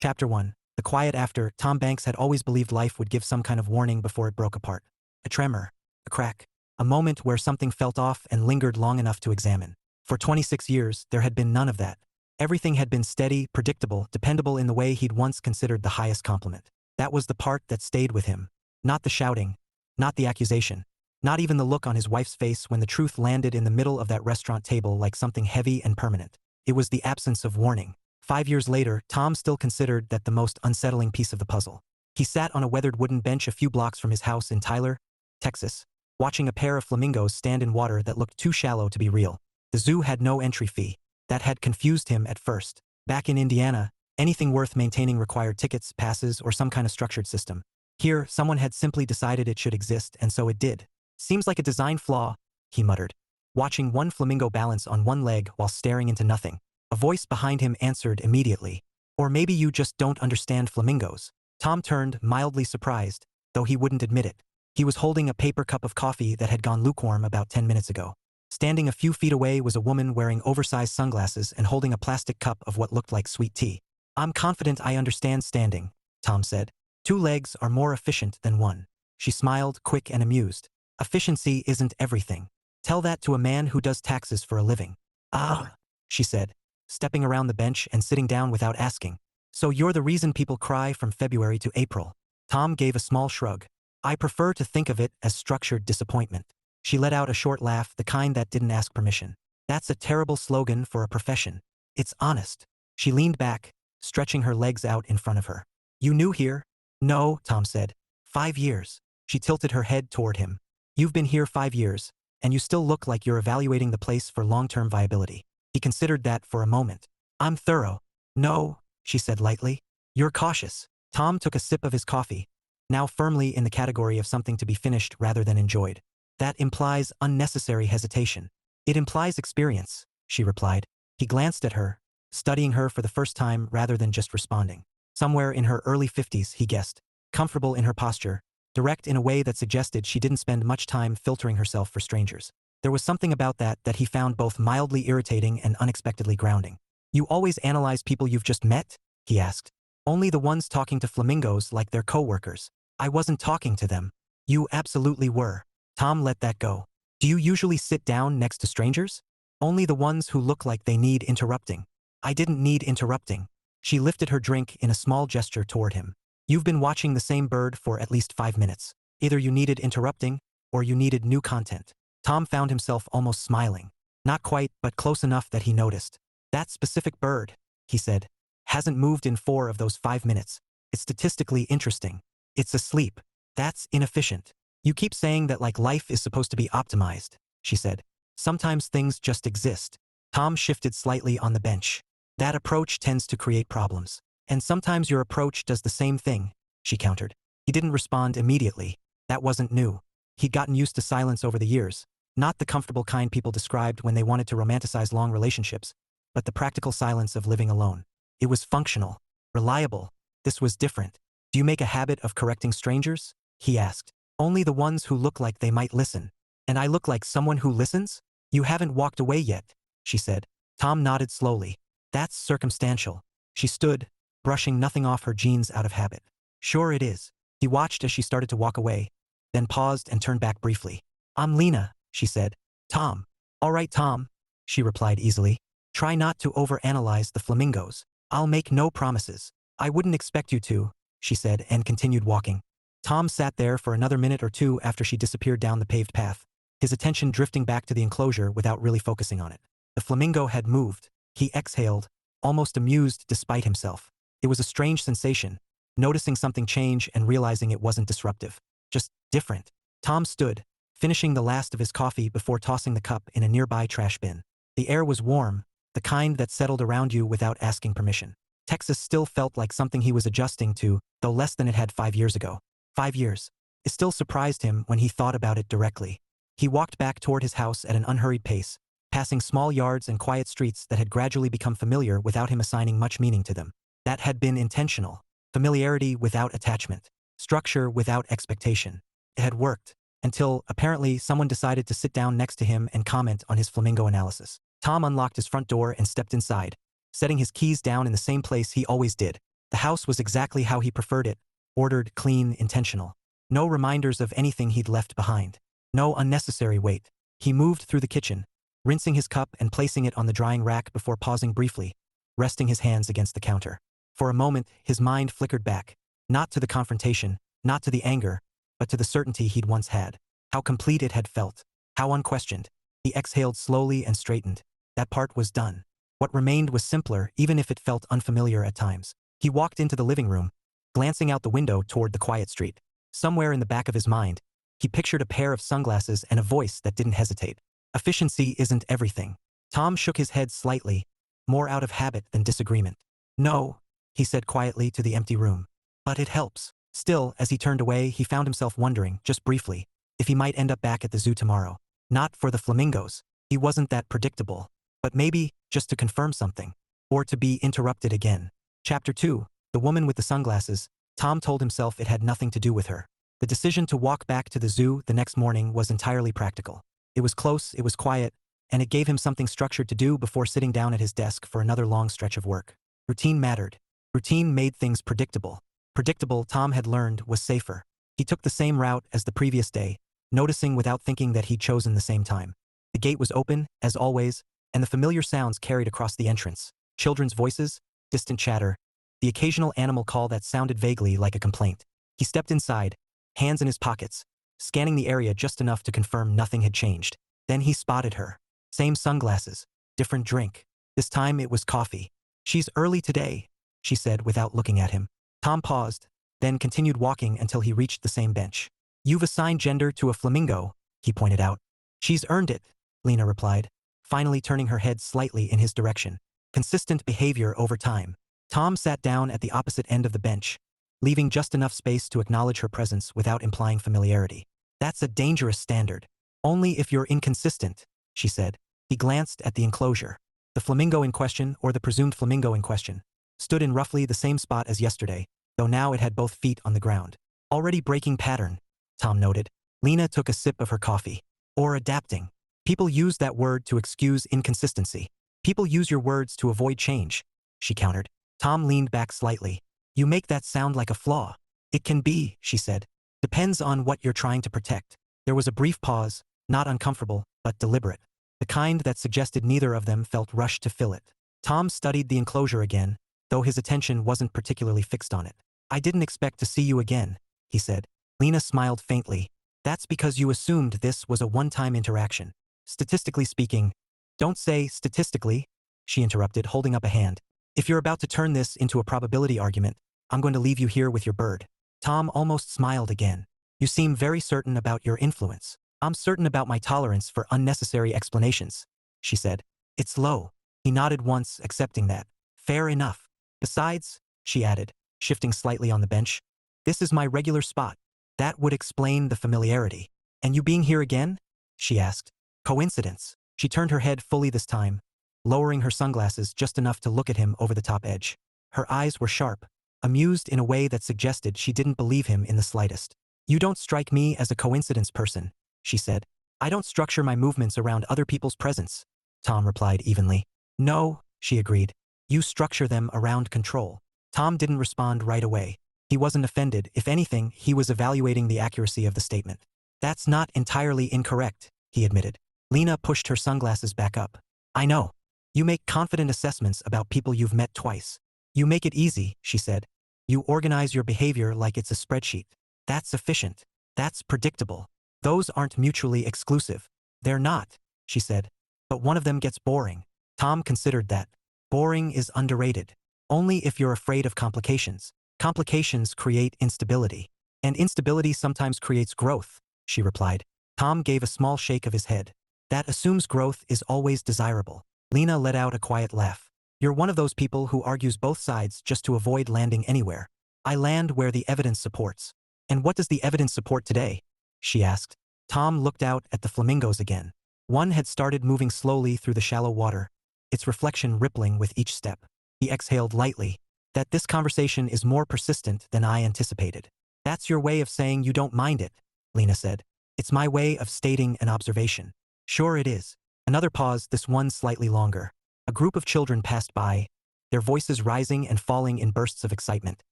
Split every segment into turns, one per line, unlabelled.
Chapter 1. The quiet after. Tom Banks had always believed life would give some kind of warning before it broke apart. A tremor. A crack. A moment where something felt off and lingered long enough to examine. For 26 years, there had been none of that. Everything had been steady, predictable, dependable in the way he'd once considered the highest compliment. That was the part that stayed with him. Not the shouting. Not the accusation. Not even the look on his wife's face when the truth landed in the middle of that restaurant table like something heavy and permanent. It was the absence of warning. 5 years later, Tom still considered that the most unsettling piece of the puzzle. He sat on a weathered wooden bench a few blocks from his house in Tyler, Texas, watching a pair of flamingos stand in water that looked too shallow to be real. The zoo had no entry fee. That had confused him at first. Back in Indiana, anything worth maintaining required tickets, passes, or some kind of structured system. Here, someone had simply decided it should exist, and so it did. Seems like a design flaw, he muttered, watching one flamingo balance on one leg while staring into nothing. A voice behind him answered immediately. Or maybe you just don't understand flamingos. Tom turned, mildly surprised, though he wouldn't admit it. He was holding a paper cup of coffee that had gone lukewarm about 10 minutes ago. Standing a few feet away was a woman wearing oversized sunglasses and holding a plastic cup of what looked like sweet tea. I'm confident I understand standing, Tom said. 2 legs are more efficient than one. She smiled, quick and amused. Efficiency isn't everything. Tell that to a man who does taxes for a living. Ah, she said, stepping around the bench and sitting down without asking. So you're the reason people cry from February to April. Tom gave a small shrug. I prefer to think of it as structured disappointment. She let out a short laugh, the kind that didn't ask permission. That's a terrible slogan for a profession. It's honest. She leaned back, stretching her legs out in front of her. You new here? No, Tom said. 5 years. She tilted her head toward him. You've been here 5 years, and you still look like you're evaluating the place for long-term viability. He considered that for a moment. I'm thorough. No, she said lightly. You're cautious. Tom took a sip of his coffee, now firmly in the category of something to be finished rather than enjoyed. That implies unnecessary hesitation. It implies experience, she replied. He glanced at her, studying her for the first time rather than just responding. Somewhere in her early 50s, he guessed. Comfortable in her posture, direct in a way that suggested she didn't spend much time filtering herself for strangers. There was something about that he found both mildly irritating and unexpectedly grounding. You always analyze people you've just met? He asked. Only the ones talking to flamingos like their co-workers. I wasn't talking to them. You absolutely were. Tom let that go. Do you usually sit down next to strangers? Only the ones who look like they need interrupting. I didn't need interrupting. She lifted her drink in a small gesture toward him. You've been watching the same bird for at least 5 minutes. Either you needed interrupting, or you needed new content. Tom found himself almost smiling. Not quite, but close enough that he noticed. That specific bird, he said, hasn't moved in 4 of those 5 minutes. It's statistically interesting. It's asleep. That's inefficient. You keep saying that like life is supposed to be optimized, she said. Sometimes things just exist. Tom shifted slightly on the bench. That approach tends to create problems. And sometimes your approach does the same thing, she countered. He didn't respond immediately. That wasn't new. He'd gotten used to silence over the years. Not the comfortable kind people described when they wanted to romanticize long relationships, but the practical silence of living alone. It was functional, reliable. This was different. Do you make a habit of correcting strangers? He asked. Only the ones who look like they might listen. And I look like someone who listens? You haven't walked away yet, she said. Tom nodded slowly. That's circumstantial. She stood, brushing nothing off her jeans out of habit. Sure it is. He watched as she started to walk away, then paused and turned back briefly. I'm Lena, she said. Tom. All right, Tom, she replied easily. Try not to overanalyze the flamingos. I'll make no promises. I wouldn't expect you to, she said and continued walking. Tom sat there for another minute or two after she disappeared down the paved path, his attention drifting back to the enclosure without really focusing on it. The flamingo had moved. He exhaled, almost amused despite himself. It was a strange sensation, noticing something change and realizing it wasn't disruptive. Just different. Tom stood, finishing the last of his coffee before tossing the cup in a nearby trash bin. The air was warm, the kind that settled around you without asking permission. Texas still felt like something he was adjusting to, though less than it had 5 years ago. 5 years. It still surprised him when he thought about it directly. He walked back toward his house at an unhurried pace, passing small yards and quiet streets that had gradually become familiar without him assigning much meaning to them. That had been intentional. Familiarity without attachment. Structure without expectation. It had worked, until, apparently, someone decided to sit down next to him and comment on his flamingo analysis. Tom unlocked his front door and stepped inside, setting his keys down in the same place he always did, The house was exactly how he preferred it, ordered, clean, intentional. No reminders of anything he'd left behind. No unnecessary weight. He moved through the kitchen, rinsing his cup and placing it on the drying rack before pausing briefly, resting his hands against the counter. For a moment, his mind flickered back, not to the confrontation, not to the anger, but to the certainty he'd once had. How complete it had felt. How unquestioned. He exhaled slowly and straightened. That part was done. What remained was simpler, even if it felt unfamiliar at times. He walked into the living room, glancing out the window toward the quiet street. Somewhere in the back of his mind, he pictured a pair of sunglasses and a voice that didn't hesitate. Efficiency isn't everything. Tom shook his head slightly, more out of habit than disagreement. No, he said quietly to the empty room. But it helps. Still, as he turned away, he found himself wondering, just briefly, if he might end up back at the zoo tomorrow. Not for the flamingos. He wasn't that predictable. But maybe, just to confirm something. Or to be interrupted again. Chapter 2, The Woman with the Sunglasses. Tom told himself it had nothing to do with her. The decision to walk back to the zoo the next morning was entirely practical. It was close, it was quiet, and it gave him something structured to do before sitting down at his desk for another long stretch of work. Routine mattered. Routine made things predictable. Predictable, Tom had learned, was safer. He took the same route as the previous day, noticing without thinking that he'd chosen the same time. The gate was open, as always, and the familiar sounds carried across the entrance. Children's voices, distant chatter, the occasional animal call that sounded vaguely like a complaint. He stepped inside, hands in his pockets, scanning the area just enough to confirm nothing had changed. Then he spotted her. Same sunglasses, different drink. This time it was coffee. "She's early today," she said without looking at him. Tom paused, then continued walking until he reached the same bench. "You've assigned gender to a flamingo," he pointed out. "She's earned it," Lena replied, finally turning her head slightly in his direction. Consistent behavior over time. Tom sat down at the opposite end of the bench, leaving just enough space to acknowledge her presence without implying familiarity. "That's a dangerous standard. Only if you're inconsistent," she said. He glanced at the enclosure. The flamingo in question, or the presumed flamingo in question, stood in roughly the same spot as yesterday, though now it had both feet on the ground. "Already breaking pattern," Tom noted. Lena took a sip of her coffee. "Or adapting. People use that word to excuse inconsistency. People use your words to avoid change," she countered. Tom leaned back slightly. "You make that sound like a flaw." "It can be," she said. "Depends on what you're trying to protect." There was a brief pause, not uncomfortable, but deliberate. The kind that suggested neither of them felt rushed to fill it. Tom studied the enclosure again, though his attention wasn't particularly fixed on it. "I didn't expect to see you again," he said. Lena smiled faintly. "That's because you assumed this was a one-time interaction. Statistically speaking—" "Don't say statistically," she interrupted, holding up a hand. "If you're about to turn this into a probability argument, I'm going to leave you here with your bird." Tom almost smiled again. "You seem very certain about your influence." "I'm certain about my tolerance for unnecessary explanations," she said. "It's low." He nodded once, accepting that. "Fair enough. Besides," she added, shifting slightly on the bench, "this is my regular spot." That would explain the familiarity. "And you being here again?" she asked. "Coincidence." She turned her head fully this time, lowering her sunglasses just enough to look at him over the top edge. Her eyes were sharp, amused in a way that suggested she didn't believe him in the slightest. "You don't strike me as a coincidence person," she said. "I don't structure my movements around other people's presence," Tom replied evenly. "No," she agreed. "You structure them around control." Tom didn't respond right away. He wasn't offended. If anything, he was evaluating the accuracy of the statement. "That's not entirely incorrect," he admitted. Lena pushed her sunglasses back up. "I know. You make confident assessments about people you've met twice. You make it easy," she said. "You organize your behavior like it's a spreadsheet. That's efficient. That's predictable. Those aren't mutually exclusive." "They're not," she said. "But one of them gets boring." Tom considered that. Boring is underrated. Only if you're afraid of complications. Complications create instability. And instability sometimes creates growth, she replied. Tom gave a small shake of his head. "That assumes growth is always desirable." Lena let out a quiet laugh. "You're one of those people who argues both sides just to avoid landing anywhere. I land where the evidence supports." "And what does the evidence support today?" she asked. Tom looked out at the flamingos again. One had started moving slowly through the shallow water, its reflection rippling with each step. He exhaled lightly. "That this conversation is more persistent than I anticipated." "That's your way of saying you don't mind it," Lena said. "It's my way of stating an observation." "Sure it is." Another pause, this one slightly longer. A group of children passed by, their voices rising and falling in bursts of excitement.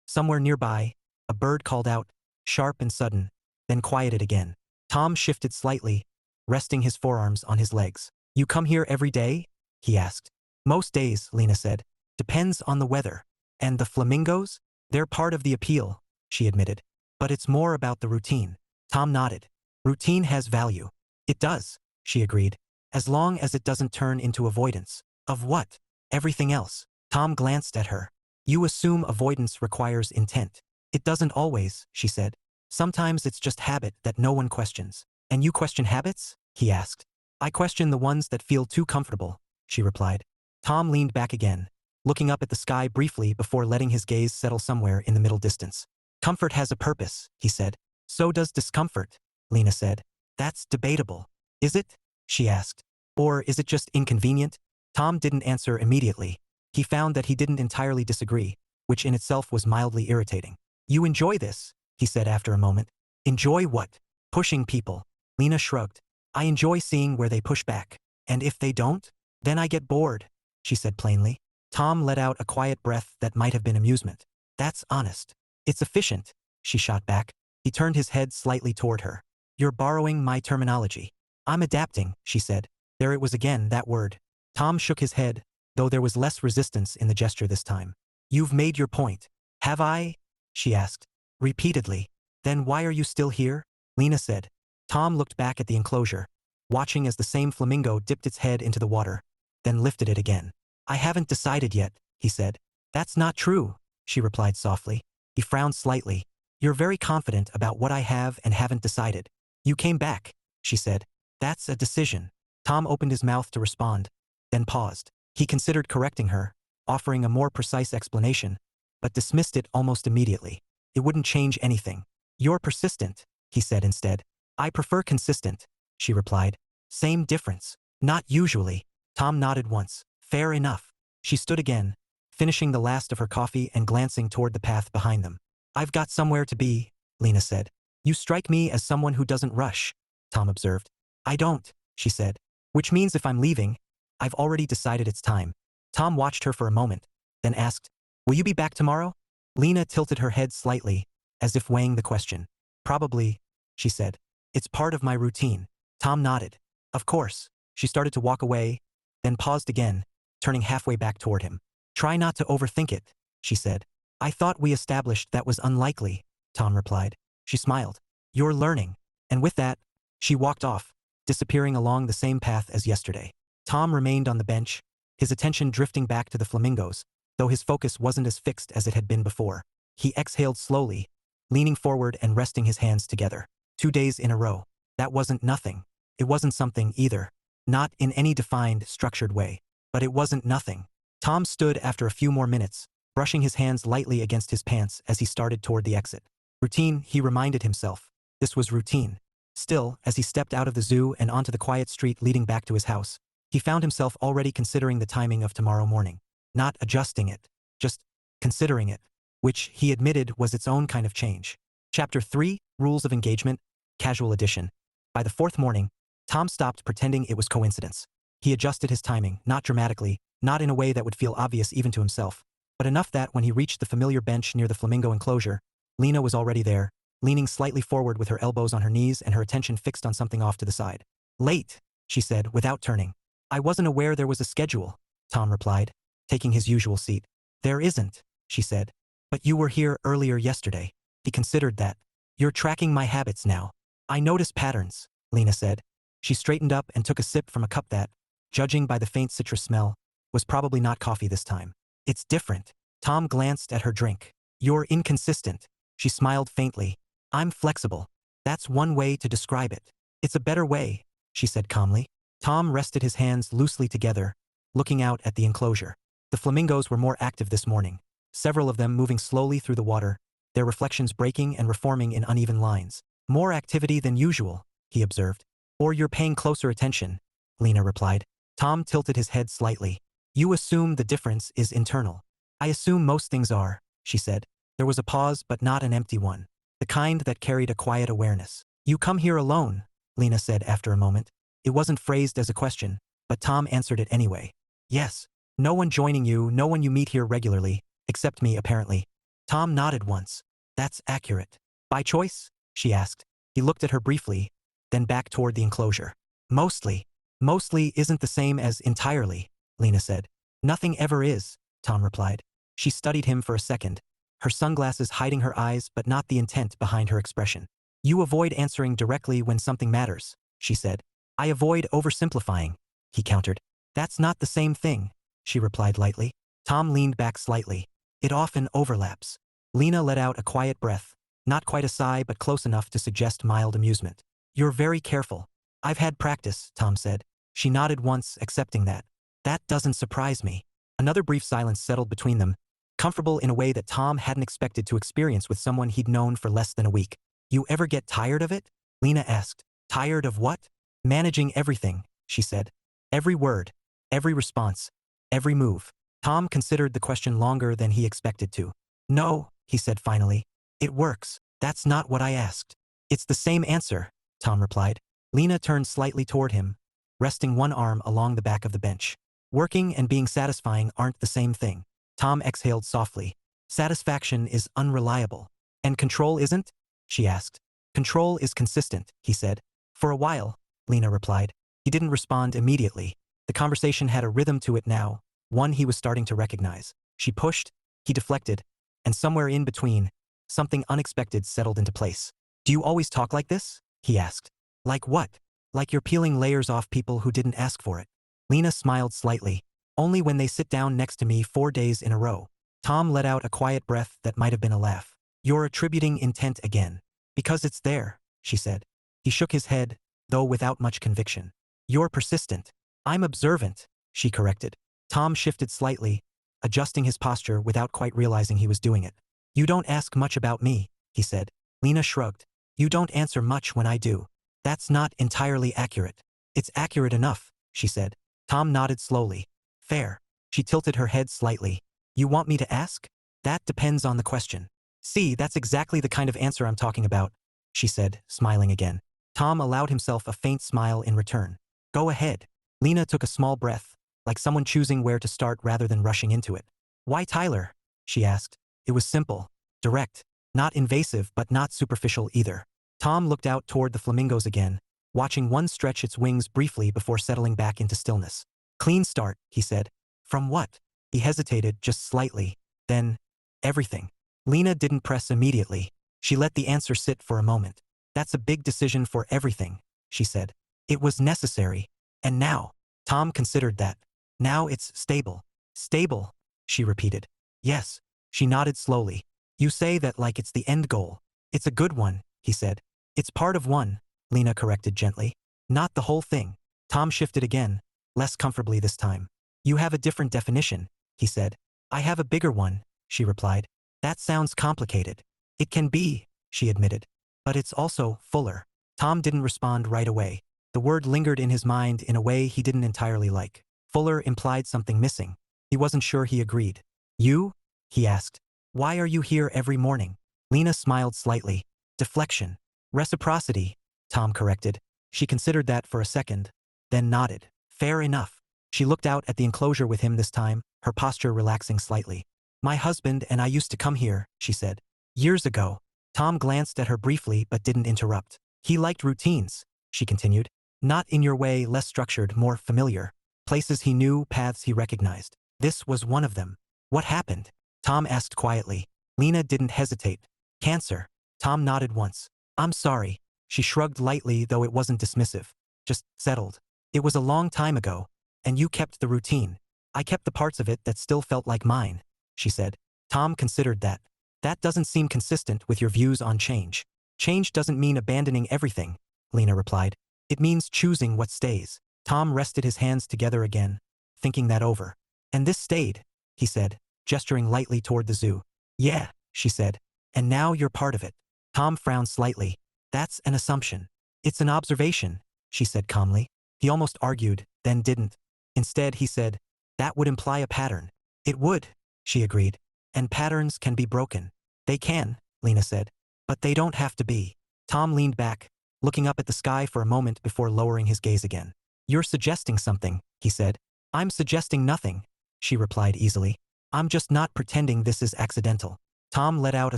Somewhere nearby, a bird called out, sharp and sudden, then quieted again. Tom shifted slightly, resting his forearms on his legs. You come here every day? He asked. Most days, Lena said. Depends on the weather. And the flamingos? They're part of the appeal, she admitted. But it's more about the routine. Tom nodded. Routine has value. It does, she agreed. As long as it doesn't turn into avoidance. Of what? Everything else. Tom glanced at her. You assume avoidance requires intent. It doesn't always, she said. Sometimes it's just habit that no one questions. And you question habits? He asked. I question the ones that feel too comfortable, she replied. Tom leaned back again, looking up at the sky briefly before letting his gaze settle somewhere in the middle distance. Comfort has a purpose, he said. So does discomfort, Lena said. That's debatable. Is it? She asked. Or is it just inconvenient? Tom didn't answer immediately. He found that he didn't entirely disagree, which in itself was mildly irritating. You enjoy this, he said after a moment. Enjoy what? Pushing people. Lena shrugged. I enjoy seeing where they push back. And if they don't? Then I get bored, she said plainly. Tom let out a quiet breath that might have been amusement. That's honest. It's efficient, she shot back. He turned his head slightly toward her. You're borrowing my terminology. I'm adapting, she said. There it was again, that word. Tom shook his head, though there was less resistance in the gesture this time. You've made your point. Have I? She asked. Repeatedly. Then why are you still here? Lena said. Tom looked back at the enclosure, watching as the same flamingo dipped its head into the water, then lifted it again. I haven't decided yet, he said. That's not true, she replied softly. He frowned slightly. You're very confident about what I have and haven't decided. You came back, she said. That's a decision. Tom opened his mouth to respond, then paused. He considered correcting her, offering a more precise explanation, but dismissed it almost immediately. It wouldn't change anything. You're persistent, he said instead. I prefer consistent, she replied. Same difference. Not usually. Tom nodded once. Fair enough. She stood again, finishing the last of her coffee and glancing toward the path behind them. I've got somewhere to be, Lena said. You strike me as someone who doesn't rush, Tom observed. I don't, she said. Which means if I'm leaving, I've already decided it's time. Tom watched her for a moment, then asked, Will you be back tomorrow? Lena tilted her head slightly, as if weighing the question. Probably, she said. It's part of my routine. Tom nodded. Of course. She started to walk away, then paused again, turning halfway back toward him. Try not to overthink it, she said. I thought we established that was unlikely, Tom replied. She smiled. You're learning. And with that, she walked off, disappearing along the same path as yesterday. Tom remained on the bench, his attention drifting back to the flamingos, though his focus wasn't as fixed as it had been before. He exhaled slowly, leaning forward and resting his hands together. 2 days in a row. That wasn't nothing. It wasn't something either. Not in any defined, structured way. But it wasn't nothing. Tom stood after a few more minutes, brushing his hands lightly against his pants as he started toward the exit. Routine, he reminded himself. This was routine. Still, as he stepped out of the zoo and onto the quiet street leading back to his house, he found himself already considering the timing of tomorrow morning. Not adjusting it, just considering it, which, he admitted, was its own kind of change. Chapter 3, Rules of Engagement, Casual Edition. By the 4th morning, Tom stopped pretending it was coincidence. He adjusted his timing, not dramatically, not in a way that would feel obvious even to himself, but enough that when he reached the familiar bench near the flamingo enclosure, Lena was already there, leaning slightly forward with her elbows on her knees and her attention fixed on something off to the side. Late, she said, without turning. I wasn't aware there was a schedule, Tom replied, taking his usual seat. There isn't, she said. But you were here earlier yesterday. He considered that. You're tracking my habits now. I notice patterns, Lena said. She straightened up and took a sip from a cup that, judging by the faint citrus smell, was probably not coffee this time. It's different. Tom glanced at her drink. You're inconsistent. She smiled faintly. I'm flexible. That's one way to describe it. It's a better way, she said calmly. Tom rested his hands loosely together, looking out at the enclosure. The flamingos were more active this morning, several of them moving slowly through the water, their reflections breaking and reforming in uneven lines. More activity than usual, he observed. Or you're paying closer attention, Lena replied. Tom tilted his head slightly. You assume the difference is internal. I assume most things are, she said. There was a pause, but not an empty one. The kind that carried a quiet awareness. You come here alone, Lena said after a moment. It wasn't phrased as a question, but Tom answered it anyway. Yes. No one joining you, no one you meet here regularly, except me apparently. Tom nodded once. That's accurate. By choice? She asked. He looked at her briefly, then back toward the enclosure. Mostly. Mostly isn't the same as entirely, Lena said. Nothing ever is, Tom replied. She studied him for a second, her sunglasses hiding her eyes but not the intent behind her expression. You avoid answering directly when something matters, she said. I avoid oversimplifying, he countered. That's not the same thing, she replied lightly. Tom leaned back slightly. It often overlaps. Lena let out a quiet breath, not quite a sigh but close enough to suggest mild amusement. You're very careful. I've had practice, Tom said. She nodded once, accepting that. That doesn't surprise me. Another brief silence settled between them, comfortable in a way that Tom hadn't expected to experience with someone he'd known for less than a week. You ever get tired of it? Lena asked. Tired of what? Managing everything, she said. Every word, every response, every move. Tom considered the question longer than he expected to. No, he said finally. It works. That's not what I asked. It's the same answer, Tom replied. Lena turned slightly toward him, resting one arm along the back of the bench. Working and being satisfying aren't the same thing. Tom exhaled softly. Satisfaction is unreliable. And control isn't? She asked. Control is consistent, he said. For a while, Lena replied. He didn't respond immediately. The conversation had a rhythm to it now, one he was starting to recognize. She pushed, he deflected, and somewhere in between, something unexpected settled into place. Do you always talk like this? He asked. Like what? Like you're peeling layers off people who didn't ask for it. Lena smiled slightly. Only when they sit down next to me 4 days in a row. Tom let out a quiet breath that might have been a laugh. You're attributing intent again. Because it's there, she said. He shook his head, though without much conviction. You're persistent. I'm observant, she corrected. Tom shifted slightly, adjusting his posture without quite realizing he was doing it. You don't ask much about me, he said. Lena shrugged. You don't answer much when I do. That's not entirely accurate. It's accurate enough, she said. Tom nodded slowly. Fair. She tilted her head slightly. You want me to ask? That depends on the question. See, that's exactly the kind of answer I'm talking about, she said, smiling again. Tom allowed himself a faint smile in return. Go ahead. Lena took a small breath, like someone choosing where to start rather than rushing into it. Why Tyler? She asked. It was simple, direct, not invasive but not superficial either. Tom looked out toward the flamingos again, watching one stretch its wings briefly before settling back into stillness. Clean start, he said. From what? He hesitated just slightly. Then, everything. Lena didn't press immediately. She let the answer sit for a moment. That's a big decision for everything, she said. It was necessary. And now? Tom considered that. Now it's stable. Stable, she repeated. Yes. She nodded slowly. You say that like it's the end goal. It's a good one, he said. It's part of one, Lena corrected gently. Not the whole thing. Tom shifted again, less comfortably this time. You have a different definition, he said. I have a bigger one, she replied. That sounds complicated. It can be, she admitted. But it's also fuller. Tom didn't respond right away. The word lingered in his mind in a way he didn't entirely like. Fuller implied something missing. He wasn't sure he agreed. You? He asked. Why are you here every morning? Lena smiled slightly. Deflection. Reciprocity, Tom corrected. She considered that for a second, then nodded. Fair enough. She looked out at the enclosure with him this time, her posture relaxing slightly. My husband and I used to come here, she said. Years ago. Tom glanced at her briefly but didn't interrupt. He liked routines, she continued. Not in your way, less structured, more familiar. Places he knew, paths he recognized. This was one of them. What happened? Tom asked quietly. Lena didn't hesitate. Cancer. Tom nodded once. I'm sorry. She shrugged lightly, though it wasn't dismissive. Just settled. It was a long time ago. And you kept the routine. I kept the parts of it that still felt like mine, she said. Tom considered that. That doesn't seem consistent with your views on change. Change doesn't mean abandoning everything, Lena replied. It means choosing what stays. Tom rested his hands together again, thinking that over. And this stayed, he said, gesturing lightly toward the zoo. Yeah, she said. And now you're part of it. Tom frowned slightly. That's an assumption. It's an observation, she said calmly. He almost argued, then didn't. Instead, he said, that would imply a pattern. It would, she agreed. And patterns can be broken. They can, Lena said. But they don't have to be. Tom leaned back, looking up at the sky for a moment before lowering his gaze again. You're suggesting something, he said. I'm suggesting nothing, she replied easily. I'm just not pretending this is accidental. Tom let out a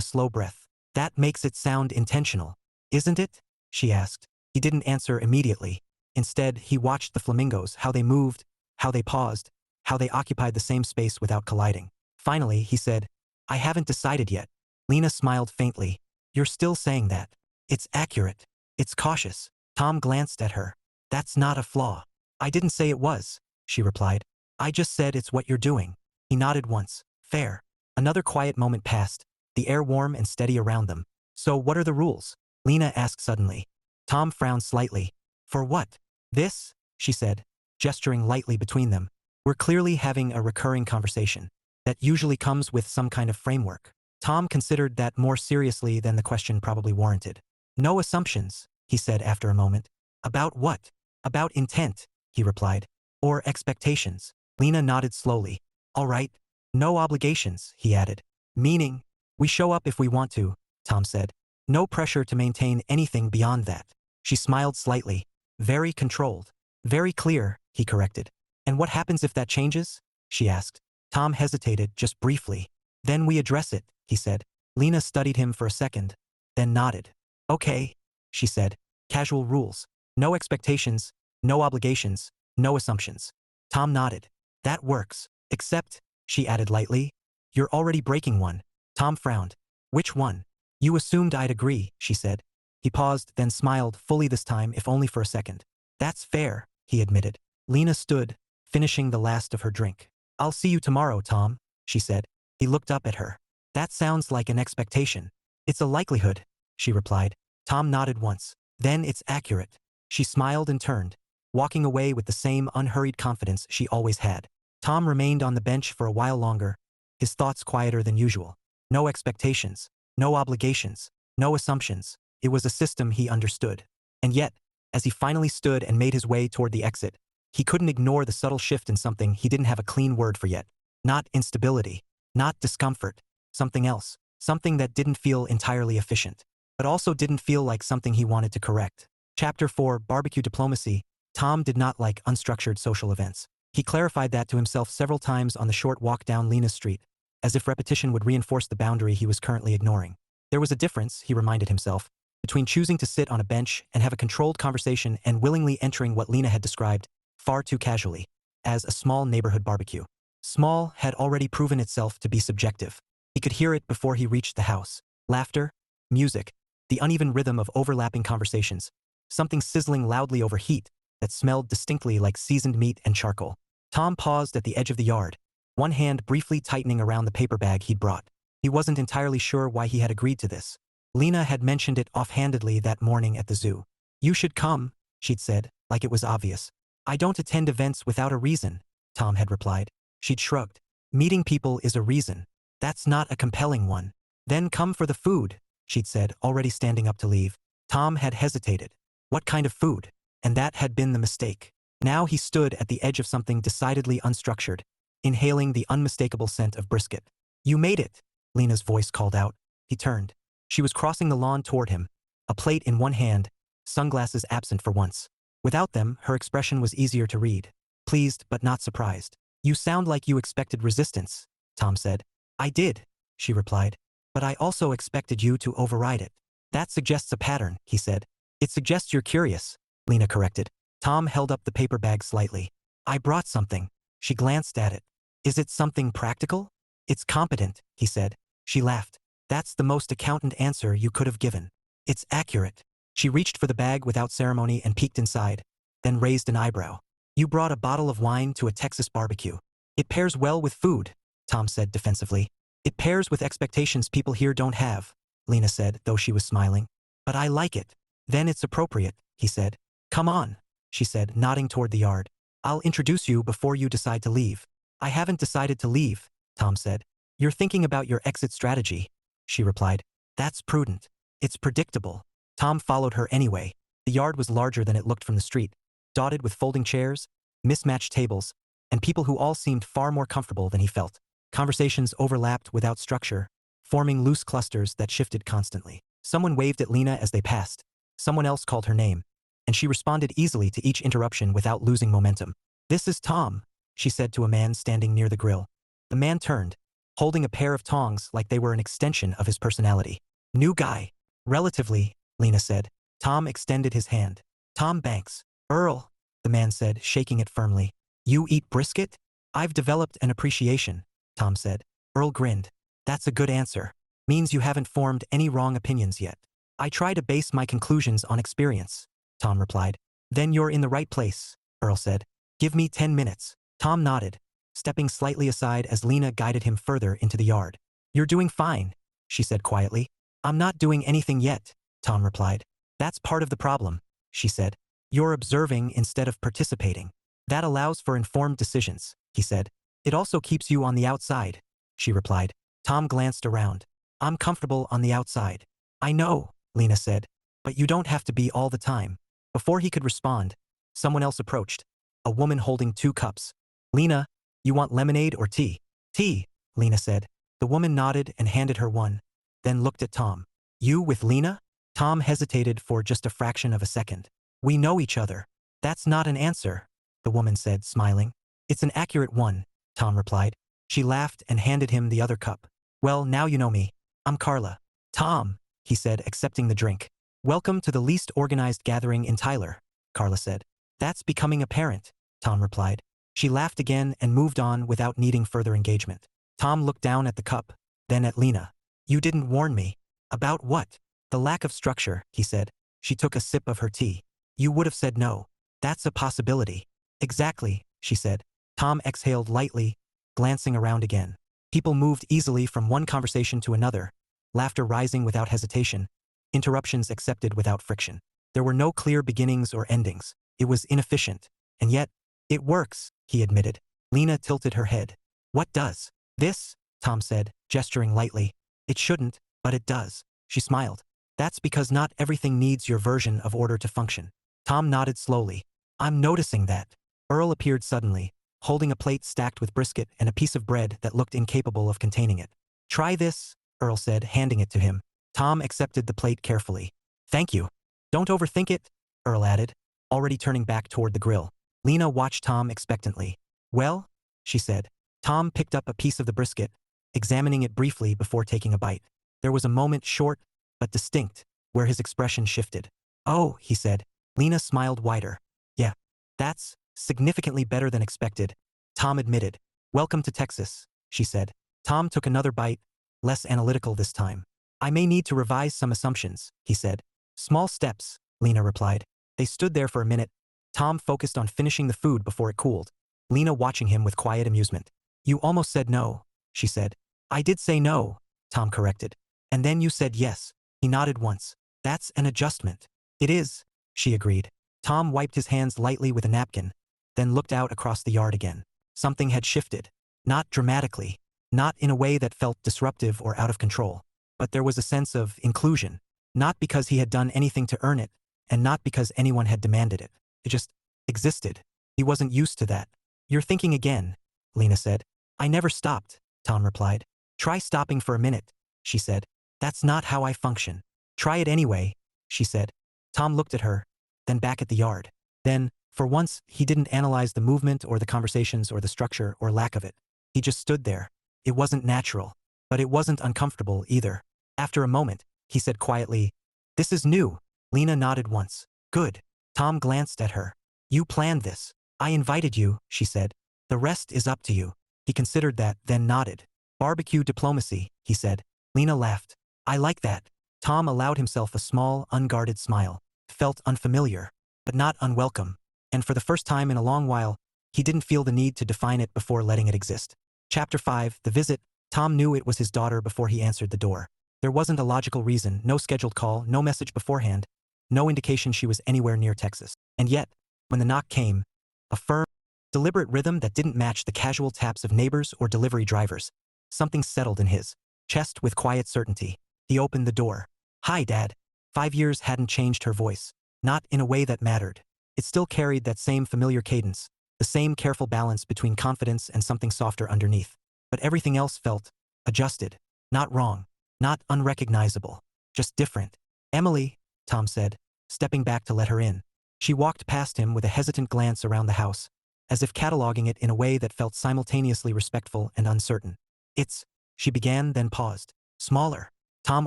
slow breath. That makes it sound intentional, isn't it? She asked. He didn't answer immediately. Instead, he watched the flamingos, how they moved, how they paused, how they occupied the same space without colliding. Finally, he said, I haven't decided yet. Lena smiled faintly. You're still saying that. It's accurate. It's cautious. Tom glanced at her. That's not a flaw. I didn't say it was, she replied. I just said it's what you're doing. He nodded once. Fair. Another quiet moment passed, the air warm and steady around them. So what are the rules? Lena asked suddenly. Tom frowned slightly. For what? This, she said, gesturing lightly between them. We're clearly having a recurring conversation. That usually comes with some kind of framework. Tom considered that more seriously than the question probably warranted. No assumptions, he said after a moment. About what? About intent, he replied. Or expectations. Lena nodded slowly. All right. No obligations, he added. Meaning, we show up if we want to, Tom said. No pressure to maintain anything beyond that. She smiled slightly. Very controlled. Very clear, he corrected. And what happens if that changes? She asked. Tom hesitated just briefly. Then we address it, he said. Lena studied him for a second, then nodded. Okay, she said. Casual rules. No expectations, no obligations, no assumptions. Tom nodded. That works. Except, she added lightly, you're already breaking one. Tom frowned. Which one? You assumed I'd agree, she said. He paused, then smiled, fully this time, if only for a second. That's fair, he admitted. Lena stood, finishing the last of her drink. I'll see you tomorrow, Tom, she said. He looked up at her. That sounds like an expectation. It's a likelihood, she replied. Tom nodded once. Then it's accurate. She smiled and turned, walking away with the same unhurried confidence she always had. Tom remained on the bench for a while longer, his thoughts quieter than usual. No expectations, no obligations, no assumptions. It was a system he understood. And yet, as he finally stood and made his way toward the exit, he couldn't ignore the subtle shift in something he didn't have a clean word for yet. Not instability, not discomfort, something else, something that didn't feel entirely efficient, but also didn't feel like something he wanted to correct. Chapter 4, Barbecue Diplomacy. Tom did not like unstructured social events. He clarified that to himself several times on the short walk down Lena's street, as if repetition would reinforce the boundary he was currently ignoring. There was a difference, he reminded himself, between choosing to sit on a bench and have a controlled conversation and willingly entering what Lena had described, far too casually, as a small neighborhood barbecue. Small had already proven itself to be subjective. He could hear it before he reached the house. Laughter, music, the uneven rhythm of overlapping conversations, something sizzling loudly over heat that smelled distinctly like seasoned meat and charcoal. Tom paused at the edge of the yard, one hand briefly tightening around the paper bag he'd brought. He wasn't entirely sure why he had agreed to this. Lena had mentioned it offhandedly that morning at the zoo. You should come, she'd said, like it was obvious. I don't attend events without a reason, Tom had replied. She'd shrugged. Meeting people is a reason. That's not a compelling one. Then come for the food, she'd said, already standing up to leave. Tom had hesitated. What kind of food? And that had been the mistake. Now he stood at the edge of something decidedly unstructured, inhaling the unmistakable scent of brisket. You made it, Lena's voice called out. He turned. She was crossing the lawn toward him, a plate in one hand, sunglasses absent for once. Without them, her expression was easier to read. Pleased but not surprised. You sound like you expected resistance, Tom said. I did, she replied. But I also expected you to override it. That suggests a pattern, he said. It suggests you're curious, Lena corrected. Tom held up the paper bag slightly. I brought something. She glanced at it. Is it something practical? It's competent, he said. She laughed. That's the most accountant answer you could have given. It's accurate. She reached for the bag without ceremony and peeked inside, then raised an eyebrow. You brought a bottle of wine to a Texas barbecue. It pairs well with food, Tom said defensively. It pairs with expectations people here don't have, Lena said, though she was smiling. But I like it. Then it's appropriate, he said. Come on, she said, nodding toward the yard. I'll introduce you before you decide to leave. I haven't decided to leave, Tom said. You're thinking about your exit strategy, she replied. That's prudent. It's predictable. Tom followed her anyway. The yard was larger than it looked from the street, dotted with folding chairs, mismatched tables, and people who all seemed far more comfortable than he felt. Conversations overlapped without structure, forming loose clusters that shifted constantly. Someone waved at Lena as they passed. Someone else called her name, and she responded easily to each interruption without losing momentum. This is Tom, she said to a man standing near the grill. The man turned, holding a pair of tongs like they were an extension of his personality. New guy. Relatively, Lena said. Tom extended his hand. Tom Banks. Earl, the man said, shaking it firmly. You eat brisket? I've developed an appreciation, Tom said. Earl grinned. That's a good answer. Means you haven't formed any wrong opinions yet. I try to base my conclusions on experience, Tom replied. Then you're in the right place, Earl said. Give me 10 minutes. Tom nodded, stepping slightly aside as Lena guided him further into the yard. You're doing fine, she said quietly. I'm not doing anything yet, Tom replied. That's part of the problem, she said. You're observing instead of participating. That allows for informed decisions, he said. It also keeps you on the outside, she replied. Tom glanced around. I'm comfortable on the outside. I know, Lena said, but you don't have to be all the time. Before he could respond, someone else approached, a woman holding 2 cups. Lena, you want lemonade or tea? Tea, Lena said. The woman nodded and handed her one, then looked at Tom. You with Lena? Tom hesitated for just a fraction of a second. We know each other. That's not an answer, the woman said, smiling. It's an accurate one, Tom replied. She laughed and handed him the other cup. Well, now you know me. I'm Carla. Tom, he said, accepting the drink. Welcome to the least organized gathering in Tyler, Carla said. That's becoming apparent, Tom replied. She laughed again and moved on without needing further engagement. Tom looked down at the cup, then at Lena. You didn't warn me. About what? The lack of structure, he said. She took a sip of her tea. You would have said no. That's a possibility. Exactly, she said. Tom exhaled lightly, glancing around again. People moved easily from one conversation to another, laughter rising without hesitation, interruptions accepted without friction. There were no clear beginnings or endings. It was inefficient. And yet, it works, he admitted. Lena tilted her head. What does? This, Tom said, gesturing lightly. It shouldn't, but it does. She smiled. That's because not everything needs your version of order to function. Tom nodded slowly. I'm noticing that. Earl appeared suddenly, holding a plate stacked with brisket and a piece of bread that looked incapable of containing it. Try this, Earl said, handing it to him. Tom accepted the plate carefully. Thank you. Don't overthink it, Earl added, already turning back toward the grill. Lena watched Tom expectantly. Well, she said. Tom picked up a piece of the brisket, examining it briefly before taking a bite. There was a moment, short but distinct, where his expression shifted. Oh, he said. Lena smiled wider. Yeah, that's significantly better than expected, Tom admitted. Welcome to Texas, she said. Tom took another bite, less analytical this time. I may need to revise some assumptions, he said. Small steps, Lena replied. They stood there for a minute. Tom focused on finishing the food before it cooled, Lena watching him with quiet amusement. You almost said no, she said. I did say no, Tom corrected. And then you said yes. He nodded once. That's an adjustment. It is, she agreed. Tom wiped his hands lightly with a napkin, then looked out across the yard again. Something had shifted. Not dramatically. Not in a way that felt disruptive or out of control. But there was a sense of inclusion. Not because he had done anything to earn it, and not because anyone had demanded it. It just existed. He wasn't used to that. You're thinking again, Lena said. I never stopped, Tom replied. Try stopping for a minute, she said. That's not how I function. Try it anyway, she said. Tom looked at her, then back at the yard. Then, for once, he didn't analyze the movement or the conversations or the structure or lack of it. He just stood there. It wasn't natural, but it wasn't uncomfortable either. After a moment, he said quietly, This is new. Lena nodded once. Good. Tom glanced at her. You planned this. I invited you, she said. The rest is up to you. He considered that, then nodded. Barbecue diplomacy, he said. Lena laughed. I like that. Tom allowed himself a small, unguarded smile. Felt unfamiliar, but not unwelcome. And for the first time in a long while, he didn't feel the need to define it before letting it exist. Chapter 5, The Visit. Tom knew it was his daughter before he answered the door. There wasn't a logical reason, no scheduled call, no message beforehand, no indication she was anywhere near Texas. And yet, when the knock came, a firm, deliberate rhythm that didn't match the casual taps of neighbors or delivery drivers, something settled in his chest with quiet certainty. He opened the door. Hi, Dad. 5 years hadn't changed her voice. Not in a way that mattered. It still carried that same familiar cadence, the same careful balance between confidence and something softer underneath. But everything else felt adjusted. Not wrong. Not unrecognizable. Just different. Emily, Tom said, stepping back to let her in. She walked past him with a hesitant glance around the house, as if cataloging it in a way that felt simultaneously respectful and uncertain. It's, she began, then paused. Smaller, Tom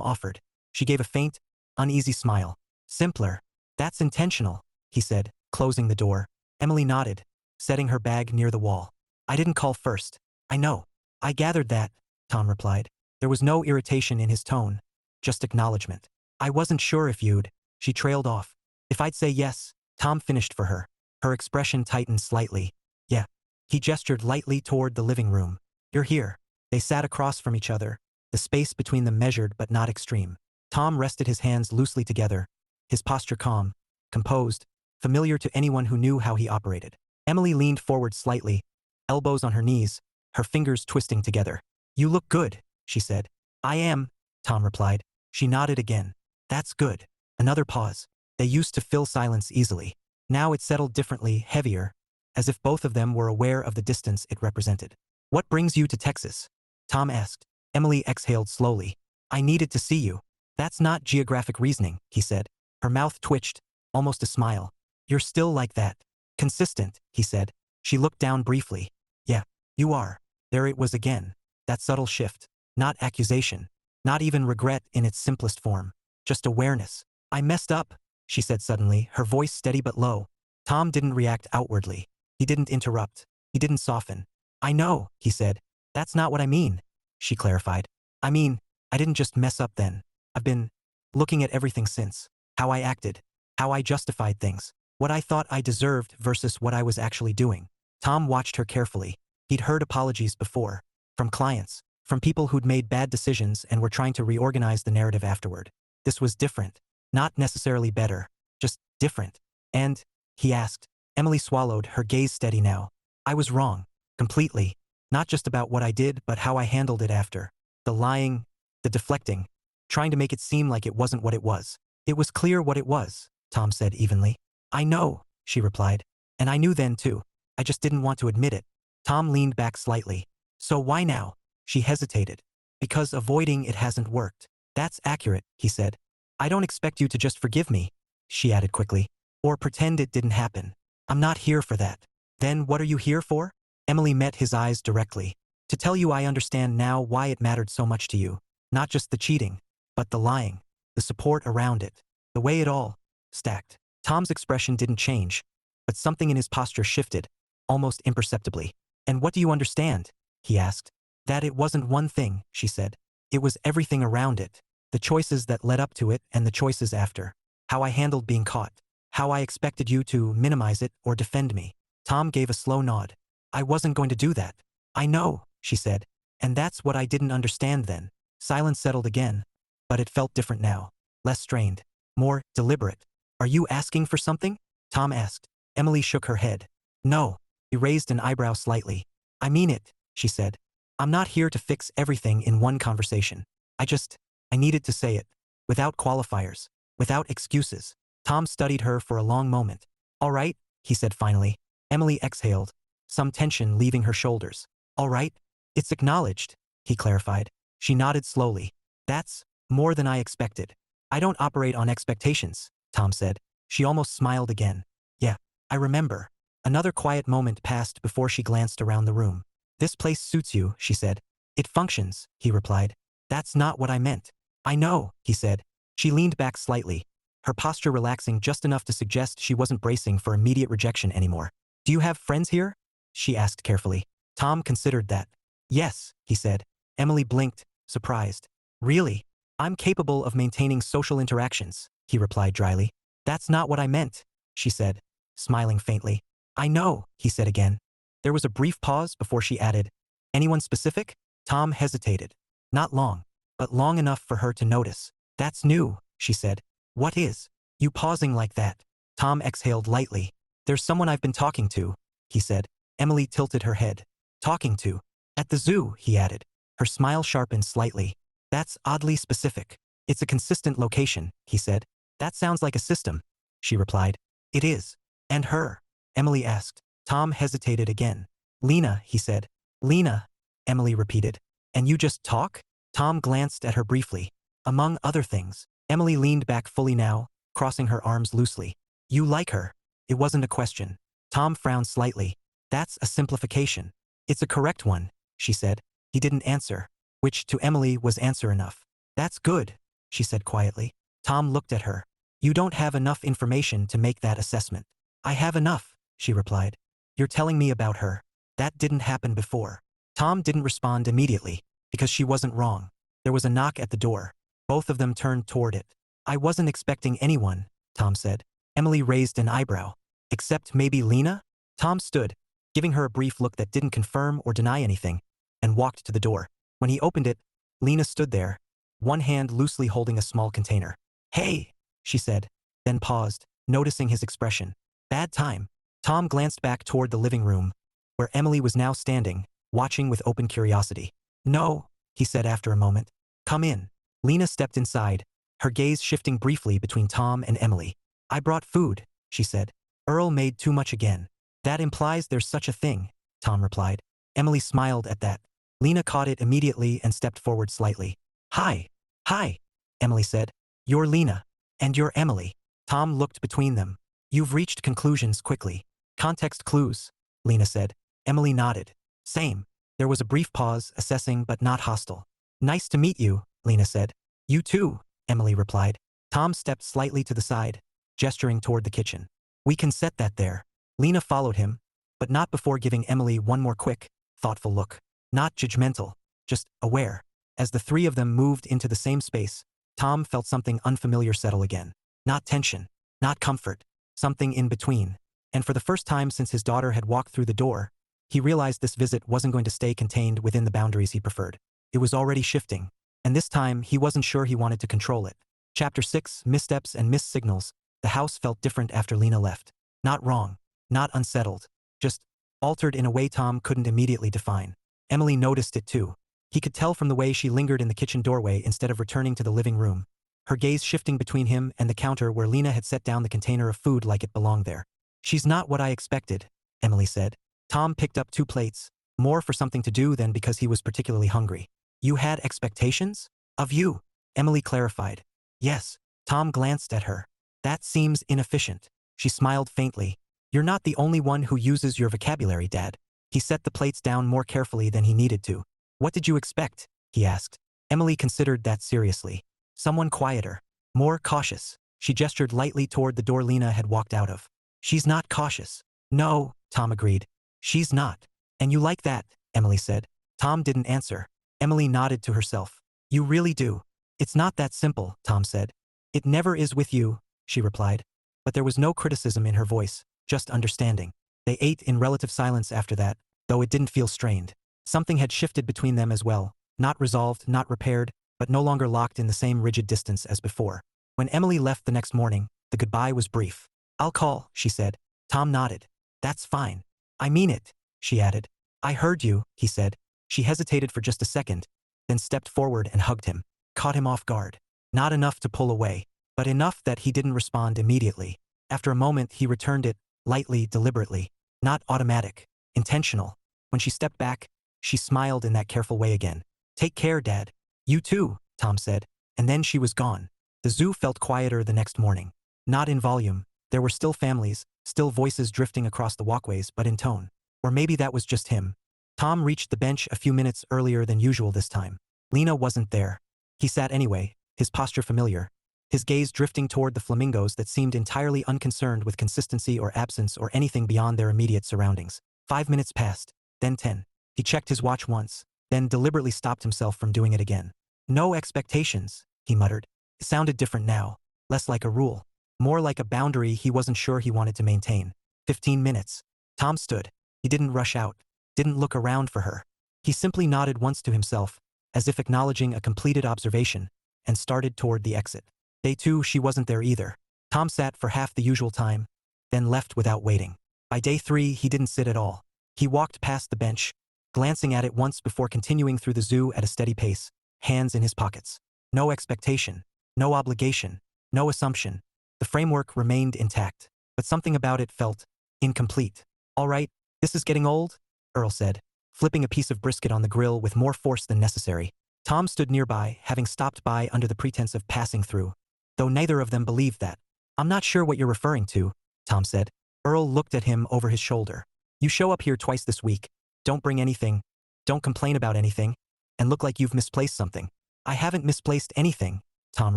offered. She gave a faint, uneasy smile. Simpler. That's intentional, he said, closing the door. Emily nodded, setting her bag near the wall. I didn't call first. I know. I gathered that, Tom replied. There was no irritation in his tone, just acknowledgement. I wasn't sure if you'd, she trailed off. If I'd say yes, Tom finished for her. Her expression tightened slightly. Yeah. He gestured lightly toward the living room. You're here. They sat across from each other, the space between them measured but not extreme. Tom rested his hands loosely together, his posture calm, composed, familiar to anyone who knew how he operated. Emily leaned forward slightly, elbows on her knees, her fingers twisting together. You look good, she said. I am, Tom replied. She nodded again. That's good. Another pause. They used to fill silence easily. Now it settled differently, heavier, as if both of them were aware of the distance it represented. What brings you to Texas? Tom asked. Emily exhaled slowly. I needed to see you. That's not geographic reasoning, he said. Her mouth twitched, almost a smile. You're still like that. Consistent, he said. She looked down briefly. Yeah, you are. There it was again. That subtle shift. Not accusation. Not even regret in its simplest form. Just awareness. I messed up, she said suddenly, her voice steady but low. Tom didn't react outwardly. He didn't interrupt. He didn't soften. I know, he said. That's not what I mean, she clarified. I mean, I didn't just mess up then. I've been looking at everything since. How I acted. How I justified things. What I thought I deserved versus what I was actually doing. Tom watched her carefully. He'd heard apologies before. From clients. From people who'd made bad decisions and were trying to reorganize the narrative afterward. This was different. Not necessarily better. Just different. And, he asked. Emily swallowed, her gaze steady now. I was wrong. Completely. Not just about what I did, but how I handled it after. The lying, the deflecting. Trying to make it seem like it wasn't what it was. It was clear what it was, Tom said evenly. I know, she replied. And I knew then too. I just didn't want to admit it. Tom leaned back slightly. So why now? She hesitated. Because avoiding it hasn't worked. That's accurate, he said. I don't expect you to just forgive me, she added quickly. Or pretend it didn't happen. I'm not here for that. Then what are you here for? Emily met his eyes directly. To tell you I understand now why it mattered so much to you. Not just the cheating, but the lying. The support around it. The way it all stacked. Tom's expression didn't change, but something in his posture shifted, almost imperceptibly. And what do you understand? He asked. That it wasn't one thing, she said. It was everything around it. The choices that led up to it and the choices after. How I handled being caught. How I expected you to minimize it or defend me. Tom gave a slow nod. I wasn't going to do that. I know, she said. And that's what I didn't understand then. Silence settled again. But it felt different now. Less strained. More deliberate. Are you asking for something? Tom asked. Emily shook her head. No. He raised an eyebrow slightly. I mean it, she said. I'm not here to fix everything in one conversation. I needed to say it. Without qualifiers. Without excuses. Tom studied her for a long moment. All right, he said finally. Emily exhaled, some tension leaving her shoulders. All right? It's acknowledged, he clarified. She nodded slowly. That's more than I expected. I don't operate on expectations, Tom said. She almost smiled again. Yeah, I remember. Another quiet moment passed before she glanced around the room. This place suits you, she said. It functions, he replied. That's not what I meant. I know, he said. She leaned back slightly, her posture relaxing just enough to suggest she wasn't bracing for immediate rejection anymore. Do you have friends here? She asked carefully. Tom considered that. Yes, he said. Emily blinked, surprised. Really? I'm capable of maintaining social interactions, he replied dryly. That's not what I meant, she said, smiling faintly. I know, he said again. There was a brief pause before she added, anyone specific? Tom hesitated. Not long, but long enough for her to notice. That's new, she said. What is? You pausing like that? Tom exhaled lightly. There's someone I've been talking to, he said. Emily tilted her head. Talking to? At the zoo, he added. Her smile sharpened slightly. That's oddly specific. It's a consistent location, he said. That sounds like a system, she replied. It is. And her? Emily asked. Tom hesitated again. Lena, he said. Lena, Emily repeated. And you just talk? Tom glanced at her briefly. Among other things. Emily leaned back fully now, crossing her arms loosely. You like her? It wasn't a question. Tom frowned slightly. That's a simplification. It's a correct one, she said. He didn't answer, which to Emily was answer enough. That's good, she said quietly. Tom looked at her. You don't have enough information to make that assessment. I have enough, she replied. You're telling me about her. That didn't happen before. Tom didn't respond immediately, because she wasn't wrong. There was a knock at the door. Both of them turned toward it. I wasn't expecting anyone, Tom said. Emily raised an eyebrow. Except maybe Lena? Tom stood, giving her a brief look that didn't confirm or deny anything, and walked to the door. When he opened it, Lena stood there, one hand loosely holding a small container. Hey, she said, then paused, noticing his expression. Bad time. Tom glanced back toward the living room, where Emily was now standing, watching with open curiosity. No, he said after a moment. Come in. Lena stepped inside, her gaze shifting briefly between Tom and Emily. I brought food, she said. Earl made too much again. That implies there's such a thing, Tom replied. Emily smiled at that. Lena caught it immediately and stepped forward slightly. Hi. Hi, Emily said. You're Lena. And you're Emily. Tom looked between them. You've reached conclusions quickly. Context clues, Lena said. Emily nodded. Same. There was a brief pause, assessing but not hostile. Nice to meet you, Lena said. You too, Emily replied. Tom stepped slightly to the side, gesturing toward the kitchen. We can set that there. Lena followed him, but not before giving Emily one more quick, thoughtful look. Not judgmental, just aware. As the three of them moved into the same space, Tom felt something unfamiliar settle again. Not tension, not comfort, something in between. And for the first time since his daughter had walked through the door, he realized this visit wasn't going to stay contained within the boundaries he preferred. It was already shifting, and this time he wasn't sure he wanted to control it. Chapter 6, Missteps and Missed Signals. The house felt different after Lena left. Not wrong, not unsettled, just altered in a way Tom couldn't immediately define. Emily noticed it too. He could tell from the way she lingered in the kitchen doorway instead of returning to the living room, her gaze shifting between him and the counter where Lena had set down the container of food like it belonged there. She's not what I expected, Emily said. Tom picked up 2 plates, more for something to do than because he was particularly hungry. You had expectations? Of you, Emily clarified. Yes. Tom glanced at her. That seems inefficient. She smiled faintly. You're not the only one who uses your vocabulary, Dad. He set the plates down more carefully than he needed to. What did you expect? He asked. Emily considered that seriously. Someone quieter, more cautious. She gestured lightly toward the door Lena had walked out of. She's not cautious. No, Tom agreed. She's not. And you like that, Emily said. Tom didn't answer. Emily nodded to herself. You really do. It's not that simple, Tom said. It never is with you, she replied. But there was no criticism in her voice, just understanding. They ate in relative silence after that, though it didn't feel strained. Something had shifted between them as well, not resolved, not repaired, but no longer locked in the same rigid distance as before. When Emily left the next morning, the goodbye was brief. I'll call, she said. Tom nodded. That's fine. I mean it, she added. I heard you, he said. She hesitated for just a second, then stepped forward and hugged him, caught him off guard. Not enough to pull away, but enough that he didn't respond immediately. After a moment, he returned it, lightly, deliberately. Not automatic, intentional. When she stepped back, she smiled in that careful way again. Take care, Dad. You too, Tom said. And then she was gone. The zoo felt quieter the next morning. Not in volume. There were still families, still voices drifting across the walkways, but in tone. Or maybe that was just him. Tom reached the bench a few minutes earlier than usual this time. Lena wasn't there. He sat anyway, his posture familiar, his gaze drifting toward the flamingos that seemed entirely unconcerned with consistency or absence or anything beyond their immediate surroundings. 5 minutes passed, then 10. He checked his watch once, then deliberately stopped himself from doing it again. No expectations, he muttered. It sounded different now, less like a rule, more like a boundary he wasn't sure he wanted to maintain. 15 minutes. Tom stood. He didn't rush out, didn't look around for her. He simply nodded once to himself, as if acknowledging a completed observation, and started toward the exit. Day 2, she wasn't there either. Tom sat for half the usual time, then left without waiting. By day 3, he didn't sit at all. He walked past the bench, glancing at it once before continuing through the zoo at a steady pace, hands in his pockets. No expectation, no obligation, no assumption. The framework remained intact, but something about it felt incomplete. All right, this is getting old, Earl said, flipping a piece of brisket on the grill with more force than necessary. Tom stood nearby, having stopped by under the pretense of passing through, though neither of them believed that. I'm not sure what you're referring to, Tom said. Earl looked at him over his shoulder. You show up here twice this week, don't bring anything, don't complain about anything, and look like you've misplaced something. I haven't misplaced anything, Tom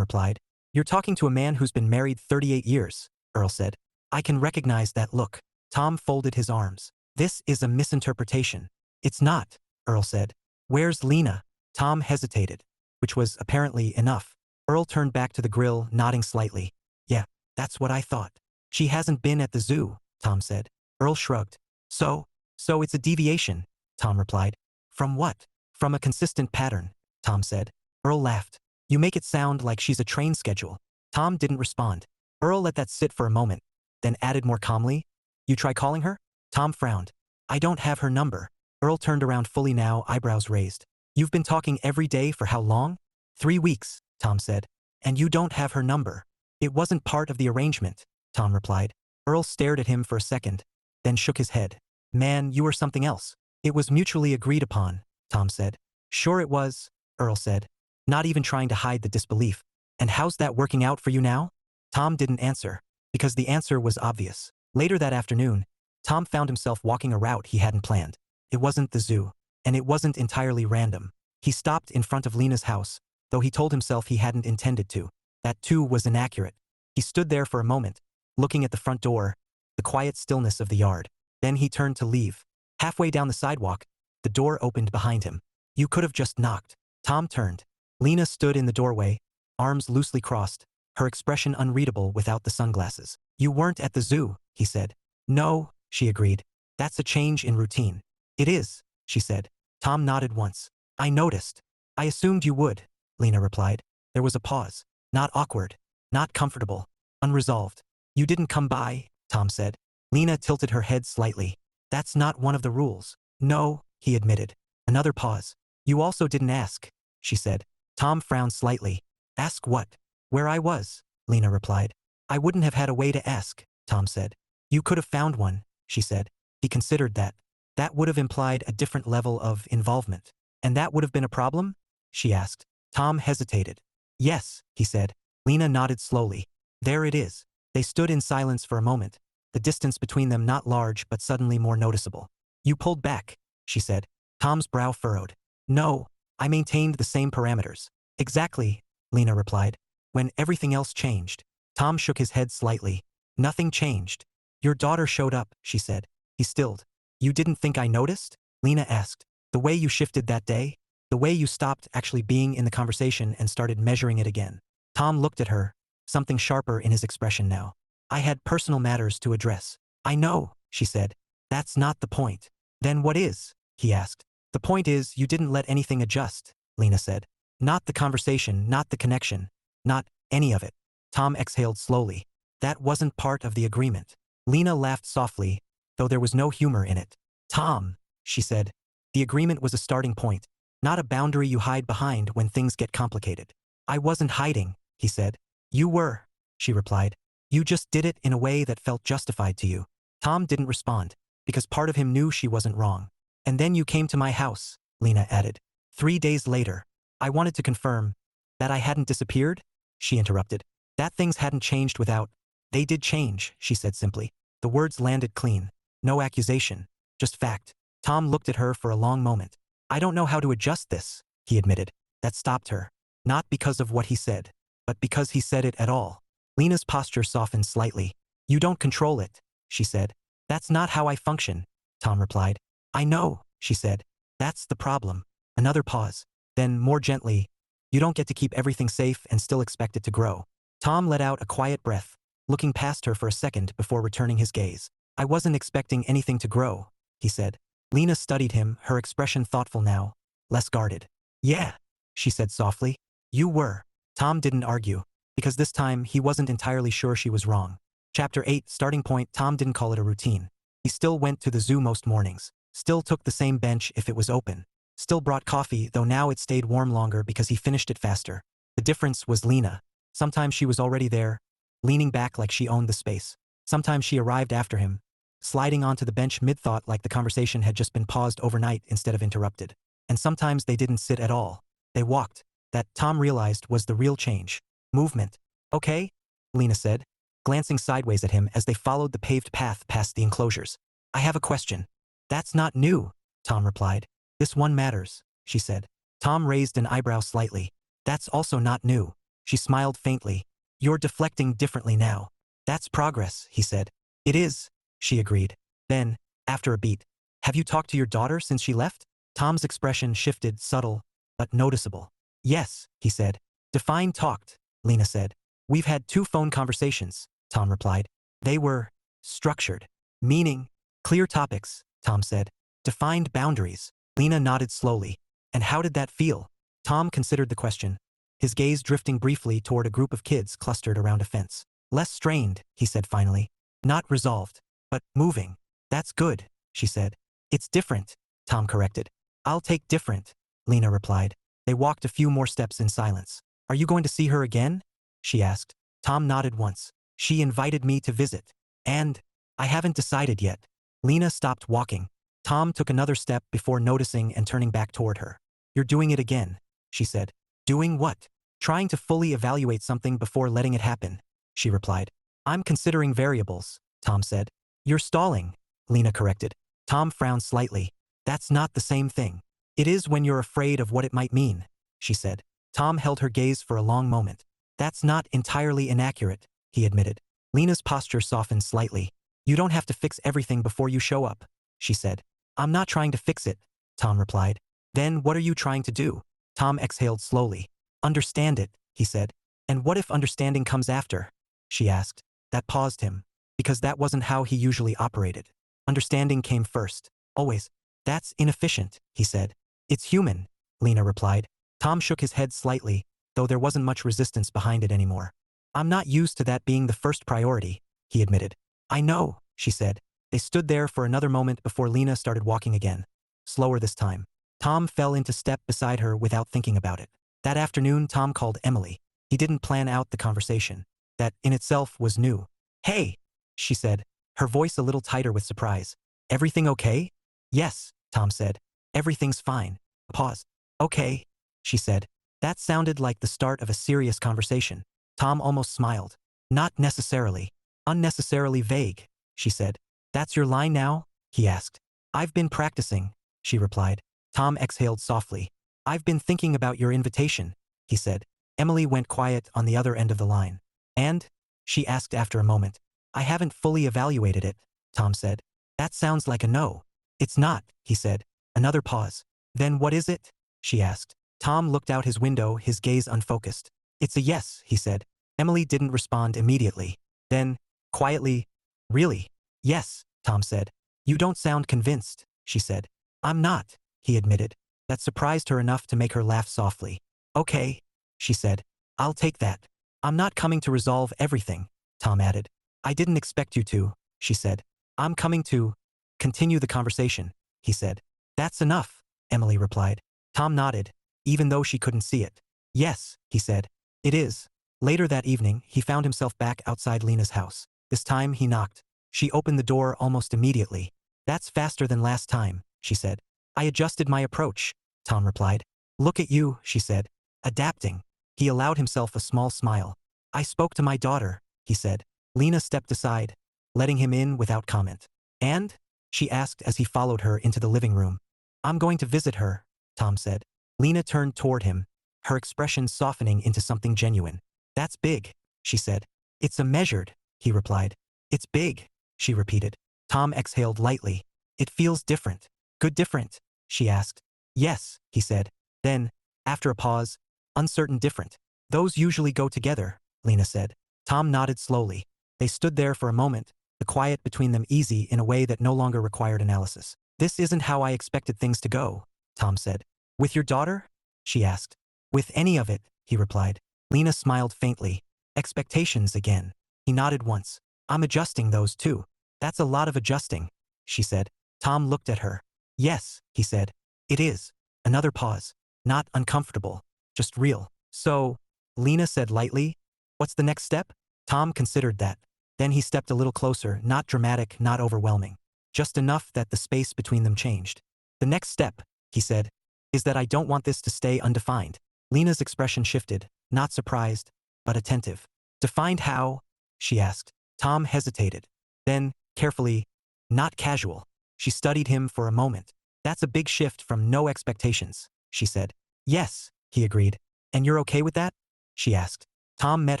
replied. You're talking to a man who's been married 38 years, Earl said. I can recognize that look. Tom folded his arms. This is a misinterpretation. It's not, Earl said. Where's Lena? Tom hesitated, which was apparently enough. Earl turned back to the grill, nodding slightly. Yeah, that's what I thought. She hasn't been at the zoo, Tom said. Earl shrugged. So it's a deviation, Tom replied. From what? From a consistent pattern, Tom said. Earl laughed. You make it sound like she's a train schedule. Tom didn't respond. Earl let that sit for a moment, then added more calmly. You try calling her? Tom frowned. I don't have her number. Earl turned around fully now, eyebrows raised. You've been talking every day for how long? 3 weeks, Tom said. And you don't have her number. It wasn't part of the arrangement, Tom replied. Earl stared at him for a second, then shook his head. Man, you were something else. It was mutually agreed upon, Tom said. Sure it was, Earl said, not even trying to hide the disbelief. And how's that working out for you now? Tom didn't answer, because the answer was obvious. Later that afternoon, Tom found himself walking a route he hadn't planned. It wasn't the zoo, and it wasn't entirely random. He stopped in front of Lena's house, though he told himself he hadn't intended to. That too was inaccurate. He stood there for a moment, looking at the front door, the quiet stillness of the yard. Then he turned to leave. Halfway down the sidewalk, the door opened behind him. You could have just knocked. Tom turned. Lena stood in the doorway, arms loosely crossed, her expression unreadable without the sunglasses. You weren't at the zoo, he said. No, she agreed. That's a change in routine. It is, she said. Tom nodded once. I noticed. I assumed you would, Lena replied. There was a pause. Not awkward. Not comfortable. Unresolved. You didn't come by, Tom said. Lena tilted her head slightly. That's not one of the rules. No, he admitted. Another pause. You also didn't ask, she said. Tom frowned slightly. Ask what? Where I was, Lena replied. I wouldn't have had a way to ask, Tom said. You could have found one, she said. He considered that. That would have implied a different level of involvement. And that would have been a problem? She asked. Tom hesitated. Yes, he said. Lena nodded slowly. There it is. They stood in silence for a moment, the distance between them not large but suddenly more noticeable. You pulled back, she said. Tom's brow furrowed. No, I maintained the same parameters. Exactly, Lena replied. When everything else changed. Tom shook his head slightly. Nothing changed. Your daughter showed up, she said. He stilled. You didn't think I noticed? Lena asked. The way you shifted that day? The way you stopped actually being in the conversation and started measuring it again. Tom looked at her, something sharper in his expression now. I had personal matters to address. I know, she said. That's not the point. Then what is? He asked. The point is you didn't let anything adjust, Lena said. Not the conversation, not the connection, not any of it. Tom exhaled slowly. That wasn't part of the agreement. Lena laughed softly, though there was no humor in it. Tom, she said. The agreement was a starting point, not a boundary you hide behind when things get complicated. I wasn't hiding, he said. You were, she replied. You just did it in a way that felt justified to you. Tom didn't respond, because part of him knew she wasn't wrong. And then you came to my house, Lena added. 3 days later. I wanted to confirm that I hadn't disappeared, she interrupted. That things hadn't changed without. They did change, she said simply. The words landed clean. No accusation, just fact. Tom looked at her for a long moment. I don't know how to adjust this, he admitted. That stopped her. Not because of what he said, but because he said it at all. Lena's posture softened slightly. You don't control it, she said. That's not how I function, Tom replied. I know, she said. That's the problem. Another pause. Then, more gently, you don't get to keep everything safe and still expect it to grow. Tom let out a quiet breath, looking past her for a second before returning his gaze. I wasn't expecting anything to grow, he said. Lena studied him, her expression thoughtful now, less guarded. Yeah, she said softly. You were. Tom didn't argue, because this time he wasn't entirely sure she was wrong. Chapter 8, starting point. Tom didn't call it a routine. He still went to the zoo most mornings, still took the same bench if it was open, still brought coffee, though now it stayed warm longer because he finished it faster. The difference was Lena. Sometimes she was already there, leaning back like she owned the space. Sometimes she arrived after him, sliding onto the bench mid-thought like the conversation had just been paused overnight instead of interrupted. And sometimes they didn't sit at all. They walked. That, Tom realized, was the real change. Movement. Okay, Lena said, glancing sideways at him as they followed the paved path past the enclosures. I have a question. That's not new, Tom replied. This one matters, she said. Tom raised an eyebrow slightly. That's also not new. She smiled faintly. You're deflecting differently now. That's progress, he said. It is, she agreed. Then, after a beat, have you talked to your daughter since she left? Tom's expression shifted, subtle, but noticeable. Yes, he said. Define talked, Lena said. We've had 2 phone conversations, Tom replied. They were structured. Meaning, clear topics, Tom said. Defined boundaries. Lena nodded slowly. And how did that feel? Tom considered the question, his gaze drifting briefly toward a group of kids clustered around a fence. Less strained, he said finally. Not resolved, but moving. That's good, she said. It's different, Tom corrected. I'll take different, Lena replied. They walked a few more steps in silence. Are you going to see her again? She asked. Tom nodded once. She invited me to visit. And I haven't decided yet. Lena stopped walking. Tom took another step before noticing and turning back toward her. You're doing it again, she said. Doing what? Trying to fully evaluate something before letting it happen, she replied. I'm considering variables, Tom said. You're stalling, Lena corrected. Tom frowned slightly. That's not the same thing. It is when you're afraid of what it might mean, she said. Tom held her gaze for a long moment. That's not entirely inaccurate, he admitted. Lena's posture softened slightly. You don't have to fix everything before you show up, she said. I'm not trying to fix it, Tom replied. Then what are you trying to do? Tom exhaled slowly. Understand it, he said. And what if understanding comes after? She asked. That paused him, because that wasn't how he usually operated. Understanding came first, always. That's inefficient, he said. It's human, Lena replied. Tom shook his head slightly, though there wasn't much resistance behind it anymore. I'm not used to that being the first priority, he admitted. I know, she said. They stood there for another moment before Lena started walking again. Slower this time. Tom fell into step beside her without thinking about it. That afternoon, Tom called Emily. He didn't plan out the conversation. That, in itself, was new. Hey, she said, her voice a little tighter with surprise. Everything okay? Yes, Tom said. Everything's fine. Pause. Okay, she said. That sounded like the start of a serious conversation. Tom almost smiled. Not necessarily. Unnecessarily vague, she said. That's your line now? He asked. I've been practicing, she replied. Tom exhaled softly. I've been thinking about your invitation, he said. Emily went quiet on the other end of the line. And? She asked after a moment. I haven't fully evaluated it, Tom said. That sounds like a no. It's not, he said. Another pause. Then what is it? She asked. Tom looked out his window, his gaze unfocused. It's a yes, he said. Emily didn't respond immediately. Then, quietly, really? Yes, Tom said. You don't sound convinced, she said. I'm not, he admitted. That surprised her enough to make her laugh softly. Okay, she said. I'll take that. I'm not coming to resolve everything, Tom added. I didn't expect you to, she said. I'm coming to continue the conversation, he said. That's enough, Emily replied. Tom nodded, even though she couldn't see it. Yes, he said. It is. Later that evening, he found himself back outside Lena's house. This time, he knocked. She opened the door almost immediately. That's faster than last time, she said. I adjusted my approach, Tom replied. Look at you, she said. Adapting. He allowed himself a small smile. I spoke to my daughter, he said. Lena stepped aside, letting him in without comment. And? She asked as he followed her into the living room. I'm going to visit her, Tom said. Lena turned toward him, her expression softening into something genuine. That's big, she said. It's a measured, he replied. It's big, she repeated. Tom exhaled lightly. It feels different. Good different, she asked. Yes, he said. Then, after a pause, uncertain different. Those usually go together, Lena said. Tom nodded slowly. They stood there for a moment, the quiet between them easy in a way that no longer required analysis. This isn't how I expected things to go, Tom said. With your daughter? She asked. With any of it, he replied. Lena smiled faintly. Expectations again. He nodded once. I'm adjusting those too. That's a lot of adjusting, she said. Tom looked at her. Yes, he said. It is. Another pause. Not uncomfortable, just real. So, Lena said lightly, what's the next step? Tom considered that. Then he stepped a little closer, not dramatic, not overwhelming. Just enough that the space between them changed. The next step, he said, is that I don't want this to stay undefined. Lena's expression shifted, not surprised, but attentive. Defined how? She asked. Tom hesitated. Then, carefully, not casual. She studied him for a moment. That's a big shift from no expectations, she said. Yes, he agreed. And you're okay with that? She asked. Tom met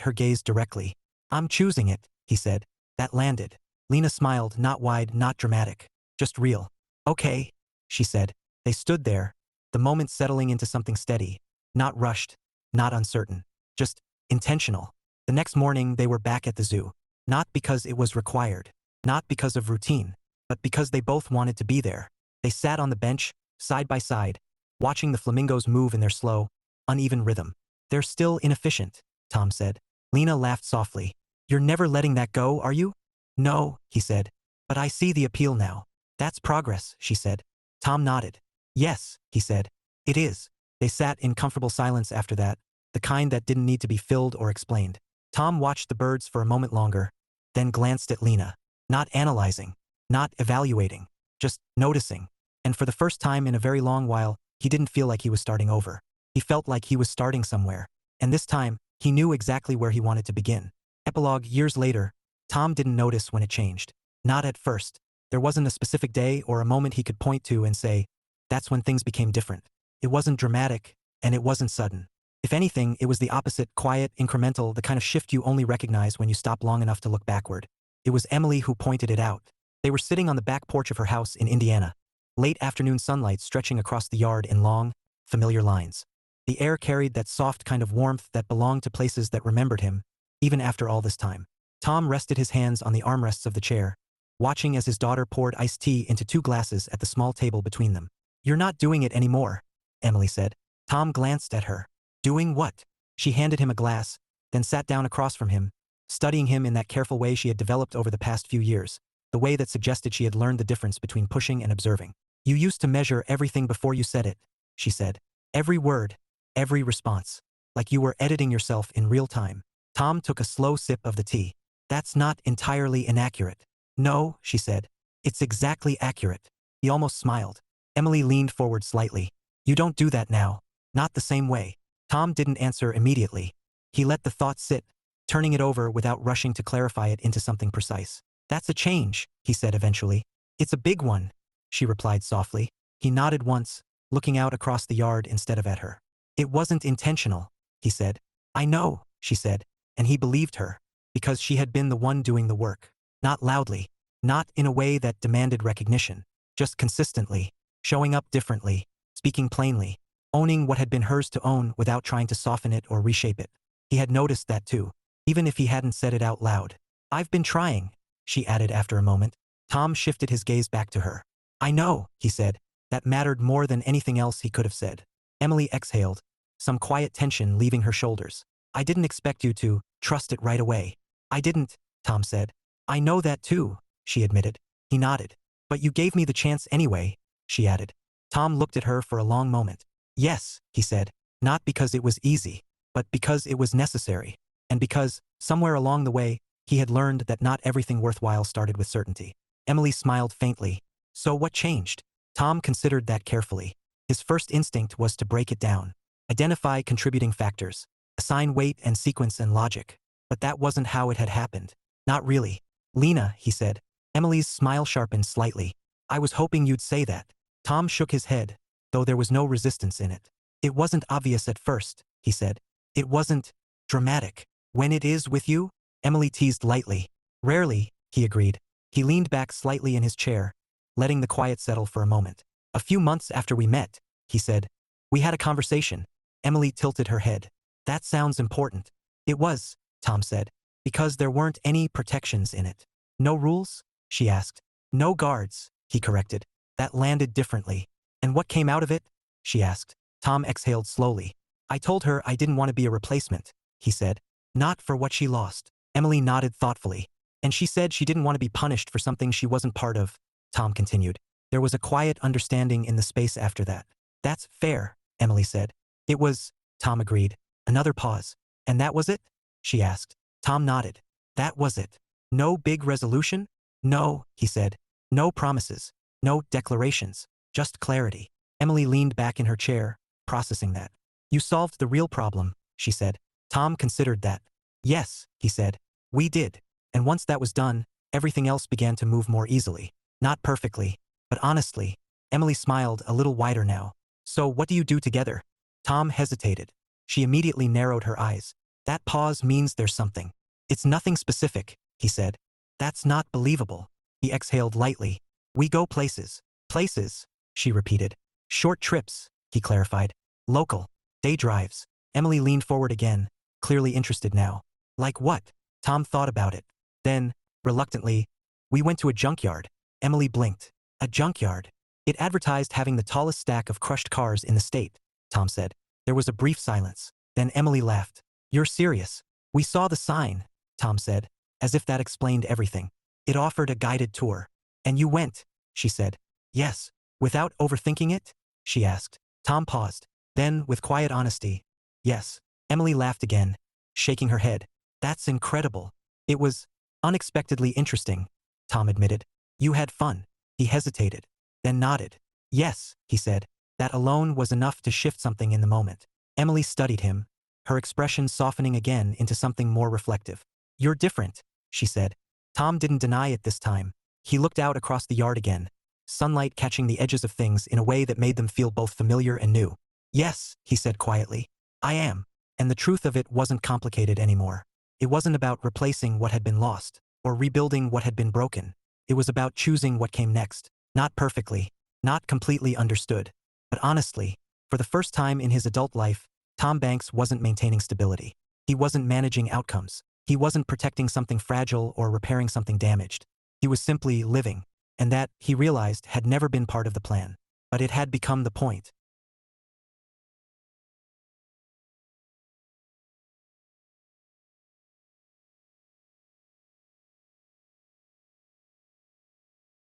her gaze directly. I'm choosing it, he said. That landed. Lena smiled, not wide, not dramatic. Just real. Okay, she said. They stood there, the moment settling into something steady. Not rushed, not uncertain. Just intentional. The next morning they were back at the zoo. Not because it was required. Not because of routine. But because they both wanted to be there. They sat on the bench, side by side, watching the flamingos move in their slow, uneven rhythm. They're still inefficient, Tom said. Lena laughed softly. You're never letting that go, are you? No, he said. But I see the appeal now. That's progress, she said. Tom nodded. Yes, he said. It is. They sat in comfortable silence after that, the kind that didn't need to be filled or explained. Tom watched the birds for a moment longer, then glanced at Lena. Not analyzing, not evaluating, just noticing. And for the first time in a very long while, he didn't feel like he was starting over. He felt like he was starting somewhere. And this time, he knew exactly where he wanted to begin. Epilogue. Years later, Tom didn't notice when it changed. Not at first. There wasn't a specific day or a moment he could point to and say, that's when things became different. It wasn't dramatic, and it wasn't sudden. If anything, it was the opposite, quiet, incremental, the kind of shift you only recognize when you stop long enough to look backward. It was Emily who pointed it out. They were sitting on the back porch of her house in Indiana. Late afternoon sunlight stretching across the yard in long, familiar lines. The air carried that soft kind of warmth that belonged to places that remembered him, even after all this time. Tom rested his hands on the armrests of the chair, watching as his daughter poured iced tea into 2 glasses at the small table between them. You're not doing it anymore, Emily said. Tom glanced at her. Doing what? She handed him a glass, then sat down across from him, studying him in that careful way she had developed over the past few years, the way that suggested she had learned the difference between pushing and observing. You used to measure everything before you said it, she said. Every word, every response, like you were editing yourself in real time. Tom took a slow sip of the tea. That's not entirely inaccurate. No, she said. It's exactly accurate. He almost smiled. Emily leaned forward slightly. You don't do that now. Not the same way. Tom didn't answer immediately. He let the thought sit, turning it over without rushing to clarify it into something precise. That's a change, he said eventually. It's a big one, she replied softly. He nodded once, looking out across the yard instead of at her. It wasn't intentional, he said. I know, she said, and he believed her, because she had been the one doing the work. Not loudly, not in a way that demanded recognition, just consistently, showing up differently, speaking plainly, owning what had been hers to own without trying to soften it or reshape it. He had noticed that too, even if he hadn't said it out loud. I've been trying, she added after a moment. Tom shifted his gaze back to her. I know, he said. That mattered more than anything else he could have said. Emily exhaled, some quiet tension leaving her shoulders. I didn't expect you to trust it right away. I didn't, Tom said. I know that too, she admitted. He nodded. But you gave me the chance anyway, she added. Tom looked at her for a long moment. Yes, he said. Not because it was easy, but because it was necessary. And because, somewhere along the way, he had learned that not everything worthwhile started with certainty. Emily smiled faintly. So what changed? Tom considered that carefully. His first instinct was to break it down. Identify contributing factors. Assign weight and sequence and logic. But that wasn't how it had happened. Not really. Lena, he said. Emily's smile sharpened slightly. I was hoping you'd say that. Tom shook his head, though there was no resistance in it. It wasn't obvious at first, he said. It wasn't dramatic. When it is with you? Emily teased lightly. Rarely, he agreed. He leaned back slightly in his chair, letting the quiet settle for a moment. A few months after we met, he said. We had a conversation. Emily tilted her head. That sounds important. It was, Tom said, because there weren't any protections in it. No rules? She asked. No guards, he corrected. That landed differently. And what came out of it? She asked. Tom exhaled slowly. I told her I didn't want to be a replacement, he said. Not for what she lost. Emily nodded thoughtfully. And she said she didn't want to be punished for something she wasn't part of, Tom continued. There was a quiet understanding in the space after that. That's fair, Emily said. It was, Tom agreed. Another pause. And that was it? She asked. Tom nodded. That was it. No big resolution? No, he said. No promises. No declarations. Just clarity. Emily leaned back in her chair, processing that. You solved the real problem, she said. Tom considered that. Yes, he said. We did. And once that was done, everything else began to move more easily. Not perfectly, but honestly. Emily smiled a little wider now. So what do you do together? Tom hesitated. She immediately narrowed her eyes. That pause means there's something. It's nothing specific, he said. That's not believable. He exhaled lightly. We go places. Places, she repeated. Short trips, he clarified. Local. Day drives. Emily leaned forward again, clearly interested now. Like what? Tom thought about it. Then, reluctantly, we went to a junkyard. Emily blinked. A junkyard. It advertised having the tallest stack of crushed cars in the state, Tom said. There was a brief silence. Then Emily laughed. You're serious. We saw the sign, Tom said, as if that explained everything. It offered a guided tour. And you went, she said. Yes. Without overthinking it? She asked. Tom paused. Then, with quiet honesty, yes. Emily laughed again, shaking her head. That's incredible. It was unexpectedly interesting, Tom admitted. You had fun. He hesitated, then nodded. Yes, he said. That alone was enough to shift something in the moment. Emily studied him, her expression softening again into something more reflective. You're different, she said. Tom didn't deny it this time. He looked out across the yard again, sunlight catching the edges of things in a way that made them feel both familiar and new. Yes, he said quietly. I am. And the truth of it wasn't complicated anymore. It wasn't about replacing what had been lost, or rebuilding what had been broken. It was about choosing what came next. Not perfectly, not completely understood. But honestly, for the first time in his adult life, Tom Banks wasn't maintaining stability. He wasn't managing outcomes. He wasn't protecting something fragile or repairing something damaged. He was simply living. And that, he realized, had never been part of the plan. But it had become the point.